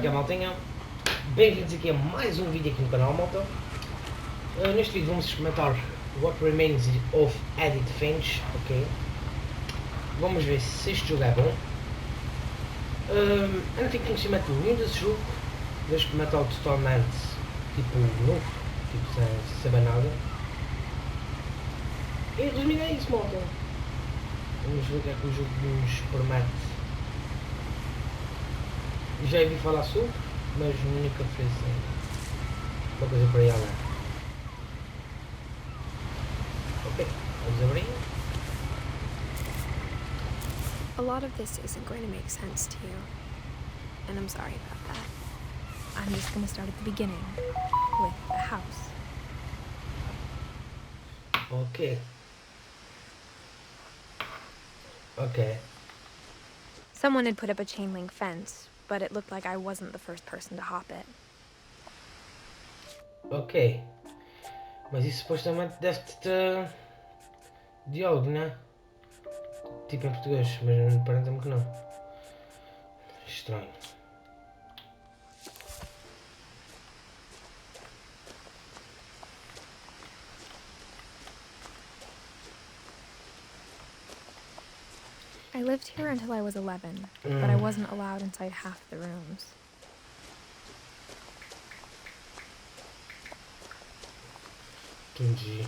que é, maltinha? Bem-vindos aqui a mais um vídeo aqui no canal, malta. Neste vídeo vamos experimentar What Remains of Edith Finch, ok? Vamos ver se este jogo é bom. Eu não tenho conhecimento nenhum desse jogo. Vou experimentar totalmente, tipo, novo, tipo, sem saber nada. E resumindo é isso, malta. Vamos ver o que é que o jogo nos promete. Já ouvi falar sobre, mas nunca fez uma coisa para ir além. Ok, vamos abrir. A lot of this isn't going to make sense to you, and I'm sorry about that. I'm just going to start at the beginning, with the house. Ok. Ok. Someone had put up a chain link fence, but it looked like I wasn't the first person to hop it. Ok. Mas isso supostamente deve ter diálogo, né? Tipo em português, mas parece-me que não. Estranho. I lived here until I was 11, but I wasn't allowed inside half the rooms. Entendi.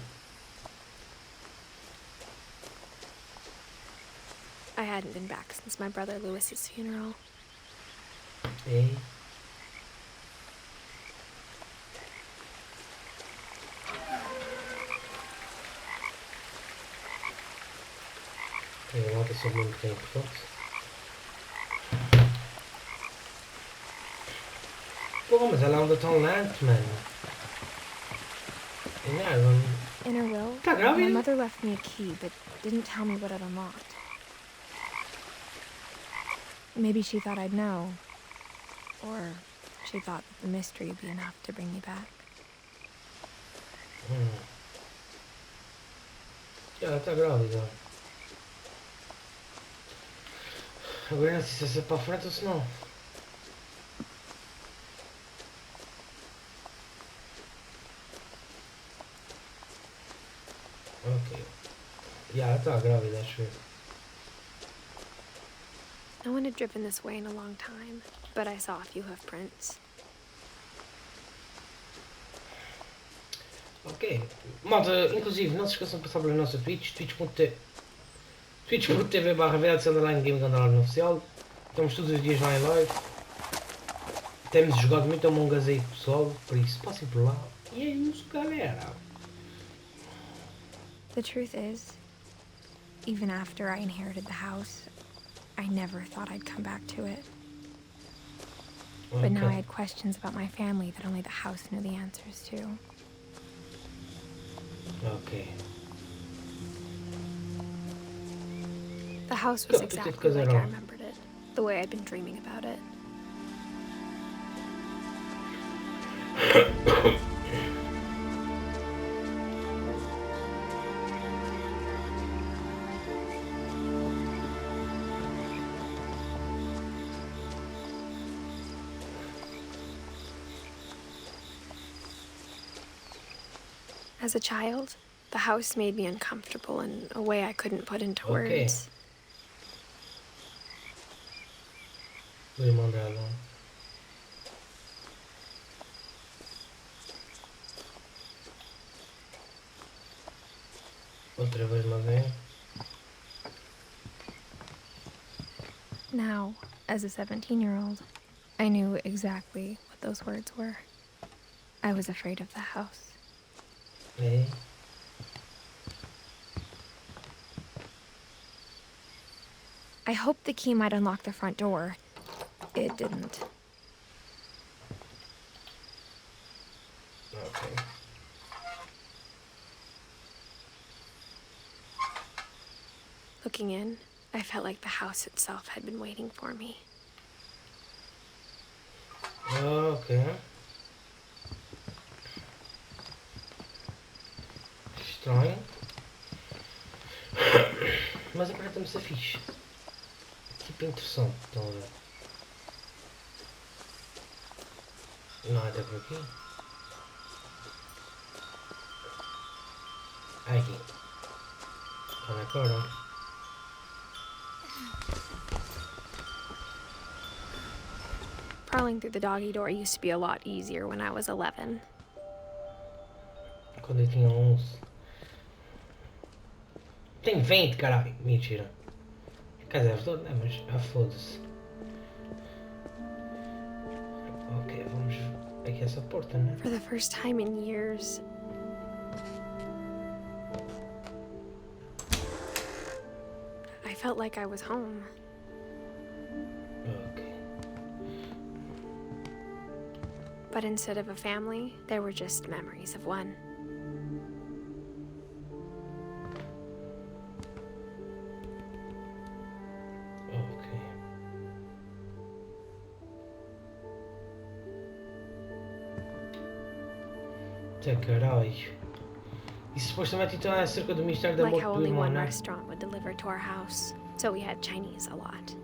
I hadn't been back since my brother Lewis's funeral. E... a malta sobre muito tempo, pronto. Pô, mas ela anda tão lento, mano. E nada. In her will, Tá grávida? my mother left me a key, but didn't tell me what it unlocked. Maybe she thought I'd know. Or she thought that the mystery would be enough to bring me back. Ela tá grávida. Agora não sei se é para frente ou se não. Ok. Ela tá grávida, acho eu. No one had driven this way in a long time, but I saw a few hoof prints. Ok. Malta, inclusive, não se esqueçam de passar pela nossa Twitch, twitch.tv/VLC_Game Oficial. Estamos todos os dias lá em live. Temos jogado muito Among Us aí, pessoal, por isso passem por lá. E é isso, galera. The truth is, even after I inherited the house, I never thought I'd come back to it. But now I had questions about my family that only the house knew the answers to. Ok. The house was exactly like I remembered it, the way I'd been dreaming about it. As a child, the house made me uncomfortable in a way I couldn't put into words. O irmão dela. Outra vez lá vem. Now, as a 17-year-old, I knew exactly what those words were. I was afraid of the house. É. I hoped the key might unlock the front door. It didn't. Ok. Looking in, I felt like the house itself had been waiting for me. Ok. Estranho. Mas aparenta-me ser fixe. Tipo interessante, estão a ver? Não é até por aqui. Aqui. Está na cora. Crawling through the doggy door used to be a lot easier when I was 11. Quando eu tinha 11. Tenho 20, caralho. Mentira. Quer dizer, estou... Não, mas... Ah, foda-se. Ok, vamos... Aqui essa porta, né? For the first time in years, I felt like I was home. Ok. But instead of a family, there were just memories of one. Ok. Até caralho. E supostamente então é acerca do mistério da Like morte how do only irmão, one né? restaurant would deliver to our house, so we had Chinese a lot.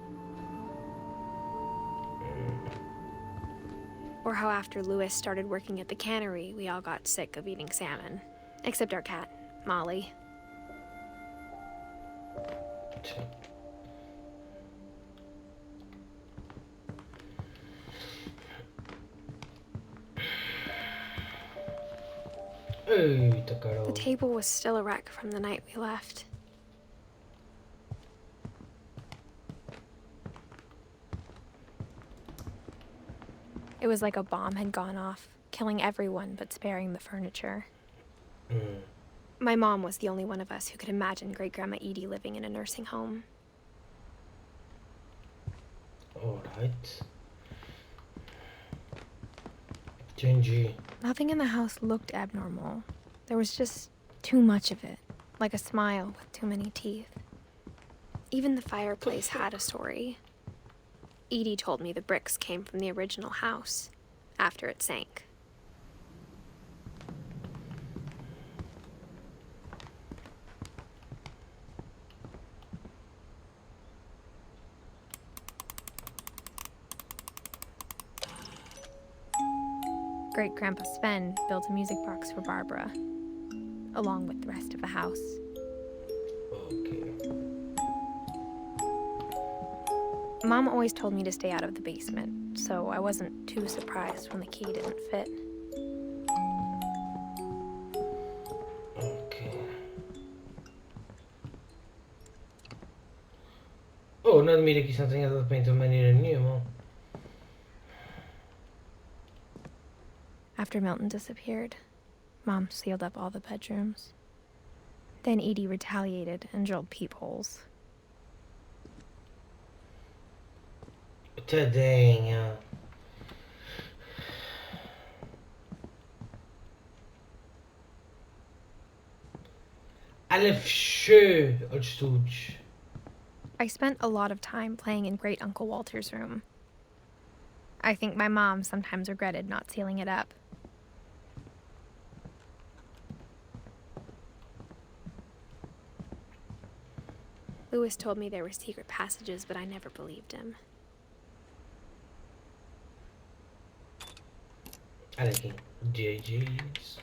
Or how after Louis started working at the cannery, we all got sick of eating salmon. Except our cat, Molly. Sim. Eita caralho. The table was still a wreck from the night we left. It was like a bomb had gone off, killing everyone but sparing the furniture. My mom was the only one of us who could imagine Great-Grandma Edie living in a nursing home. Alright. Entendi. Nothing in the house looked abnormal. There was just too much of it, like a smile with too many teeth. Even the fireplace had a story. Edie told me the bricks came from the original house, after it sank. Great-Grandpa Sven built a music box for Barbara, along with the rest of the house. Ok. Mom always told me to stay out of the basement, so I wasn't too surprised when the key didn't fit. Ok. Oh, não admira que isso não tenha dado bem de maneira nenhuma. After Milton disappeared, Mom sealed up all the bedrooms. Then Edie retaliated and drilled peepholes. Tadinha. Ela fechou os estudos. I spent a lot of time playing in Great Uncle Walter's room. I think my mom sometimes regretted not sealing it up. Louis told me there were secret passages, but I never believed him. Olha aqui. JJ's.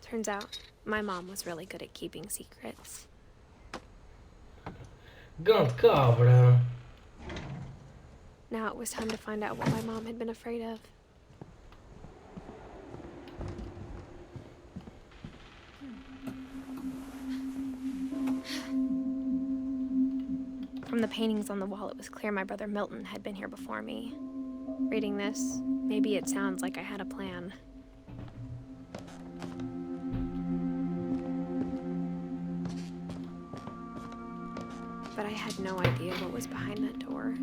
Turns out, my mom was really good at keeping secrets. Grande cabra. Now it was time to find out what my mom had been afraid of. From the paintings on the wall, it was clear my brother Milton had been here before me. Reading this, maybe it sounds like I had a plan. But I had no idea what was behind that door.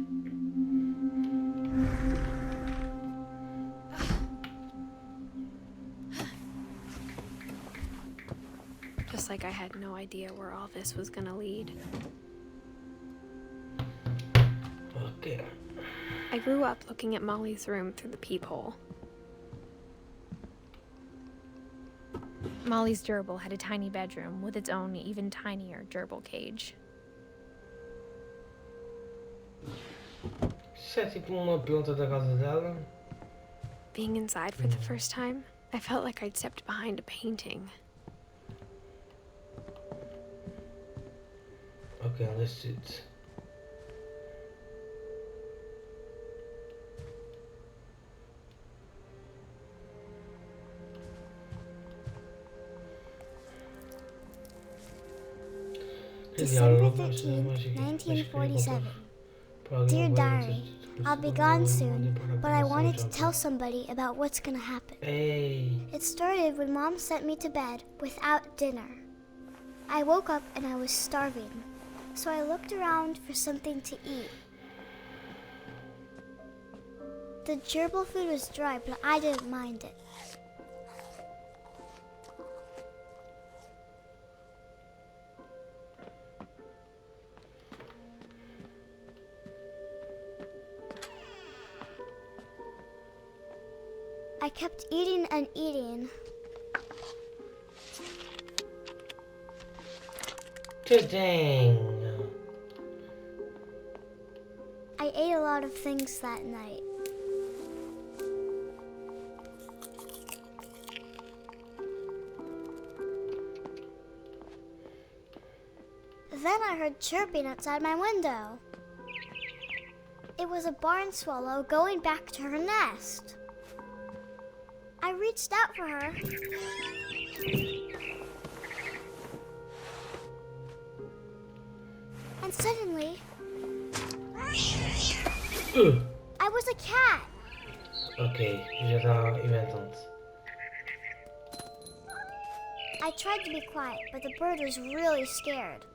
Just like I had no idea where all this was gonna lead. Ok. I grew up looking at Molly's room through the peephole. Molly's gerbil had a tiny bedroom with its own even tinier gerbil cage. Isso é tipo uma pergunta da casa dela. Being inside for the first time, I felt like I'd stepped behind a painting. Okay, let's see it. December 13th, 1947. Dear Diary, I'll be gone soon, but I wanted to tell somebody about what's gonna happen. Hey. It started when Mom sent me to bed without dinner. I woke up and I was starving, so I looked around for something to eat. The gerbil food was dry, but I didn't mind it. I kept eating and eating. Dang. I ate a lot of things that night. Then I heard chirping outside my window. It was a barn swallow going back to her nest. I reached out for her. And suddenly, I was a cat. Ok, já está inventando. I tried to be quiet, but the bird was really scared.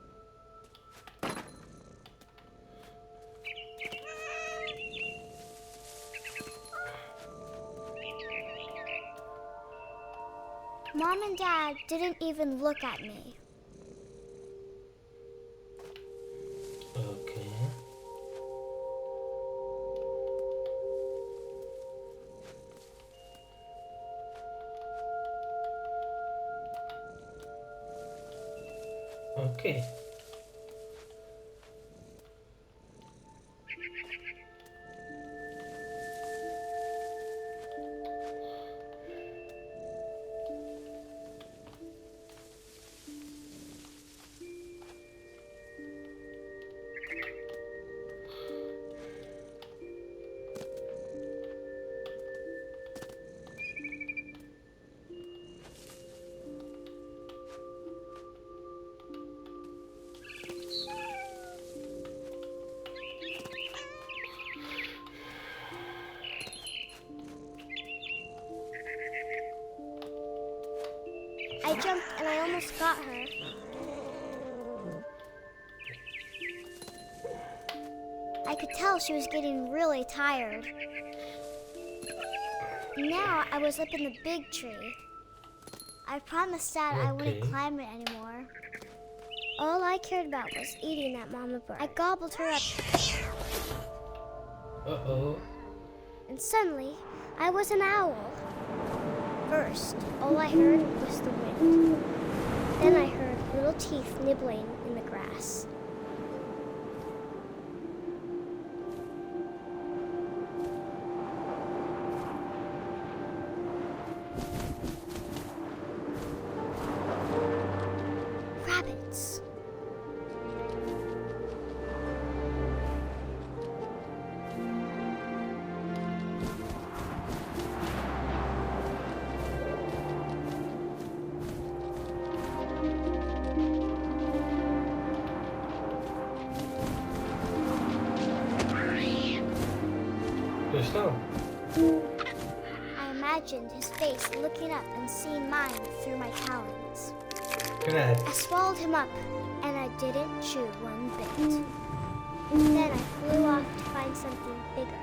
Mom and Dad didn't even look at me. Ok. Ok. I jumped and I almost got her. I could tell she was getting really tired. Now I was up in the big tree. I promised Dad I wouldn't climb it anymore. All I cared about was eating that mama bird. I gobbled her up. Uh-oh. And suddenly, I was an owl. First, all I heard was the wind. Then I heard little teeth nibbling in the grass. Rabbits. I imagined his face looking up and seeing mine through my talons. Correct. I swallowed him up, and I didn't chew one bit. Then I flew off to find something bigger.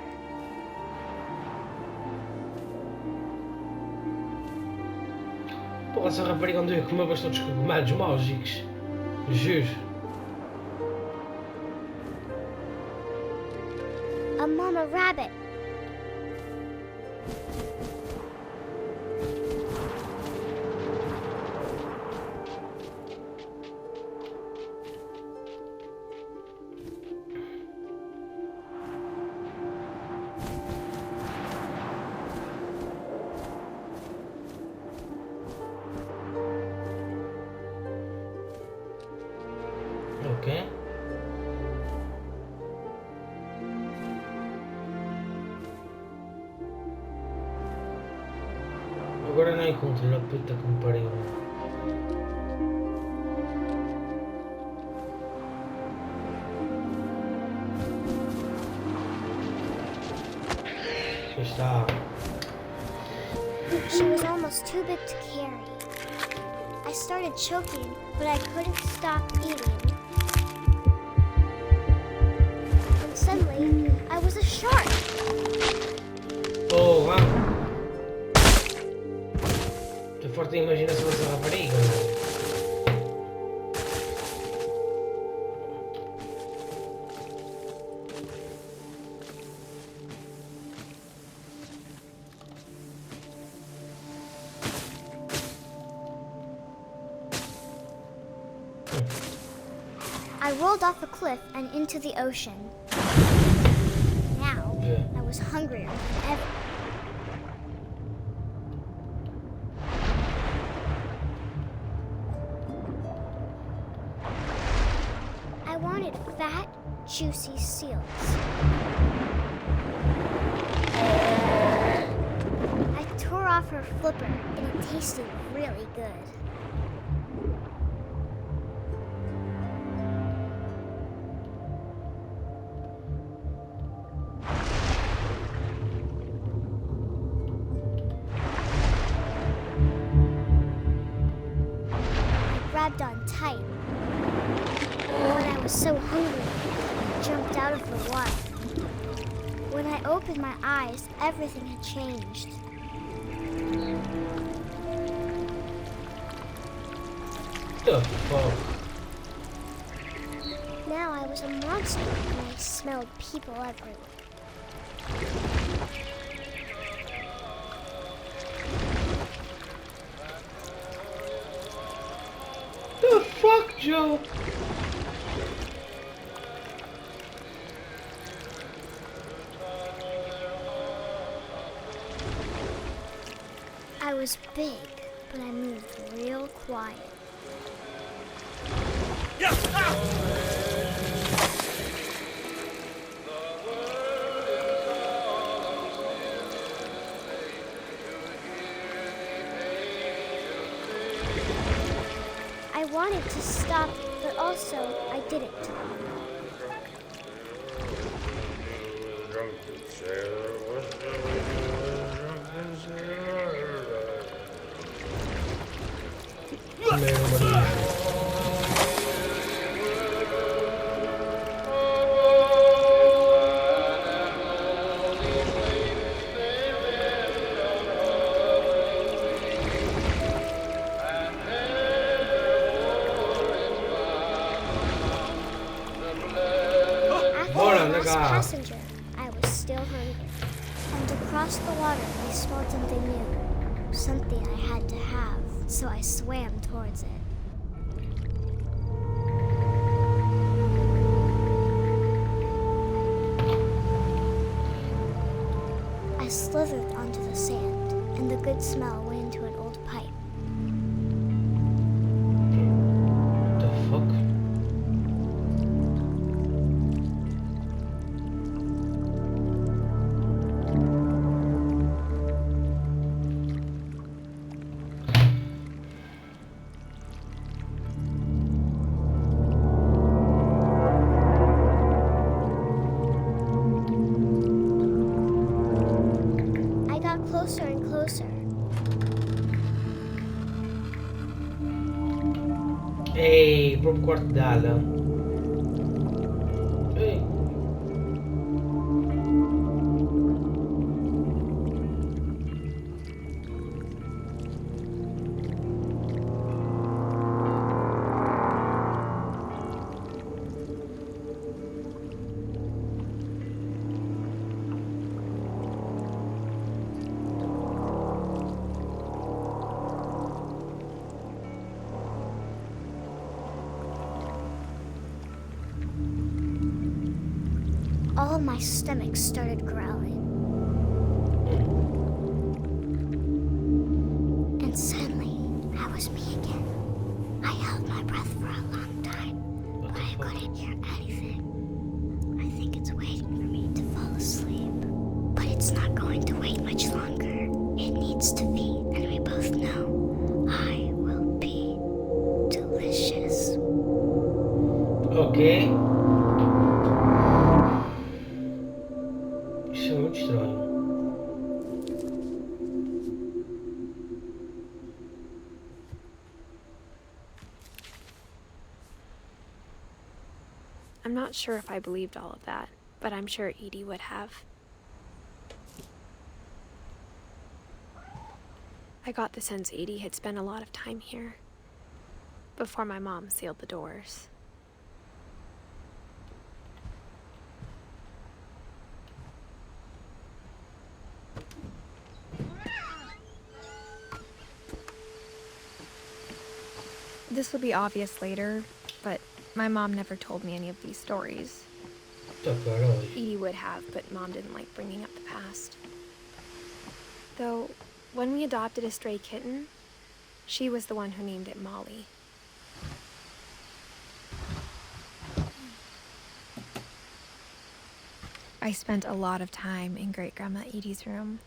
Pô, essa rapariga onde eu comeu bastantes cogumelos mágicos. Juro. A mama rabbit. Agora não encontro a puta que me pariu. Aqui está. She was almost too big to carry. I started choking, but I couldn't stop eating. And suddenly, I was a shark. Porra! Estou forte de imaginação dessa rapariga. I rolled off a cliff and into the ocean. Now, I was hungrier than ever. I wanted fat, juicy seals. I tore off her flipper, and it tasted really good. Grabbed on tight. When I was so hungry, I jumped out of the water. When I opened my eyes, everything had changed. The fuck? Now I was a monster and I smelled people everywhere. The fuck, Joe? I was big, but I moved real quiet. I wanted to stop, but also I didn't. Passenger, I was still hungry. And across the water, I smelled something new. Something I had to have, so I swam towards it. I slithered onto the sand, and the good smell went into an old pipe. What the fuck? Closer and closer. Ehi, proprio quarto d'ala. Ehi. All my stomach started growling. And suddenly, I was me again. I held my breath for a long time, but I couldn't hear anything. I think it's waiting for me to fall asleep. But it's not going to wait much longer. It needs to feed, and we both not sure if I believed all of that, but I'm sure Edie would have. I got the sense Edie had spent a lot of time here, before my mom sealed the doors. This will be obvious later, but my mom never told me any of these stories. Edie would have, but Mom didn't like bringing up the past. Though, when we adopted a stray kitten, she was the one who named it Molly. I spent a lot of time in Great-Grandma Edie's room.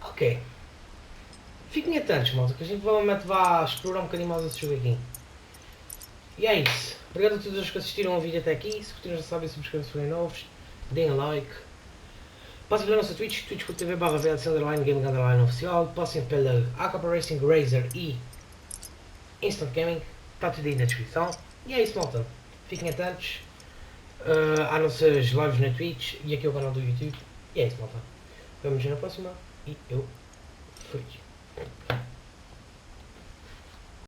Ok. Fiquem atentos, malta, que a gente provavelmente vai explorar um bocadinho mais esse jogo aqui. E é isso. Obrigado a todos os que assistiram ao vídeo até aqui. Se curtiram, já sabem, subscrevam se forem novos. Deem um like. Passem pela nossa Twitch, twitch.tv/VLC_Gaming_oficial. Passem pela AKP Racing, Razer e Instant Gaming. Está tudo aí na descrição. E é isso, malta. Fiquem atentos às nossas lives na Twitch e aqui ao canal do YouTube. E é isso, malta. Vemos na próxima e eu fui.